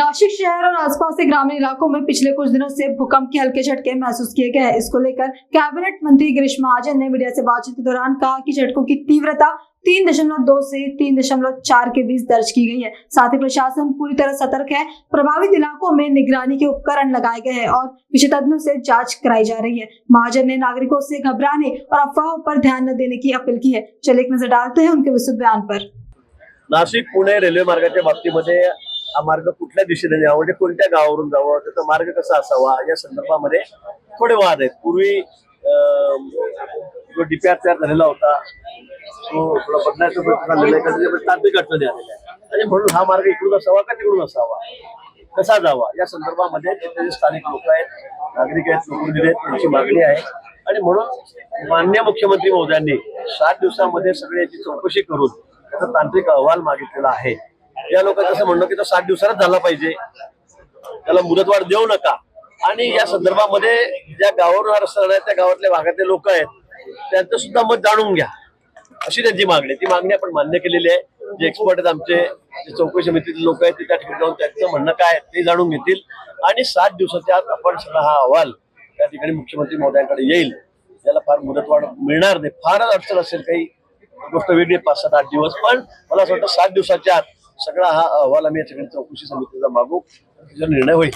नासिक शहर और आसपास के ग्रामीण इलाकों में पिछले कुछ दिनों से भूकंप के हल्के झटके महसूस किए गए हैं। इसको लेकर कैबिनेट मंत्री गिरीश महाजन ने मीडिया से बातचीत के दौरान कहा कि झटकों की तीव्रता 3.2 से 3.4 के बीच दर्ज की गई है। साथ ही प्रशासन पूरी तरह सतर्क है। प्रभावित इलाकों में निगरानी के उपकरण लगाए गए हैं और विशेषज्ञों से जांच कराई जा रही है। महाजन ने नागरिकों से घबराने और अफवाहों पर ध्यान न देने की अपील की है। चलिए एक नजर डालते हैं उनके विस्तृत बयान पर। नाशिक पुणे रेल्वे मार्गाच्या बाबतीमध्ये हा मार्ग कुठल्या दिशेने जावा म्हणजे कोणत्या गावावरून जावं त्याचा मार्ग कसा असावा या संदर्भामध्ये थोडे वाद आहेत। पूर्वी जो डीपीआर तयार झालेला होता तो थोडा बदलायचा प्रयत्न झालेला आहे, त्याच्यामध्ये तांत्रिक अडचणी आलेल्या आहेत आणि म्हणून हा मार्ग इकडून असावा का तिकडून असावा, कसा जावा या संदर्भामध्ये तिथे स्थानिक लोक आहेत, नागरिक आहेत, लोकप्रतिनिधी आहेत, त्यांची मागणी आहे आणि म्हणून माननीय मुख्यमंत्री महोदयांनी 7 दिवसांमध्ये सगळी याची चौकशी करून त्याचा तांत्रिक अहवाल मागितलेला आहे। या लोकांचं असं म्हणणं की तो 7 दिवसातच झाला पाहिजे, त्याला मुदतवाढ देऊ नका आणि या संदर्भामध्ये ज्या गावावरून हा रस्ता आहे त्या गावातल्या भागातले लोक आहेत त्यांचं सुद्धा मत जाणून घ्या अशी त्यांची मागणी। ती मागणी आपण मान्य केलेली आहे। जे एक्सपर्ट आहेत आमचे, जे चौकशी समितीतले लोक आहेत ते त्या ठिकाणी जाऊन त्यांचं म्हणणं काय ते जाणून घेतील आणि 7 दिवसाच्या आत आपण सगळा हा अहवाल त्या ठिकाणी मुख्यमंत्री महोदयांकडे येईल। याला फार मुदतवाढ मिळणार नाही, फारच अडचण असेल, काही गोष्ट वेगळी 5-7-8 दिवस, पण मला असं वाटतं 7 दिवसाच्या आत सगळा हा अहवाल आम्ही या ठिकाणी चौकशी समितीचा मागू, त्याचा निर्णय होईल।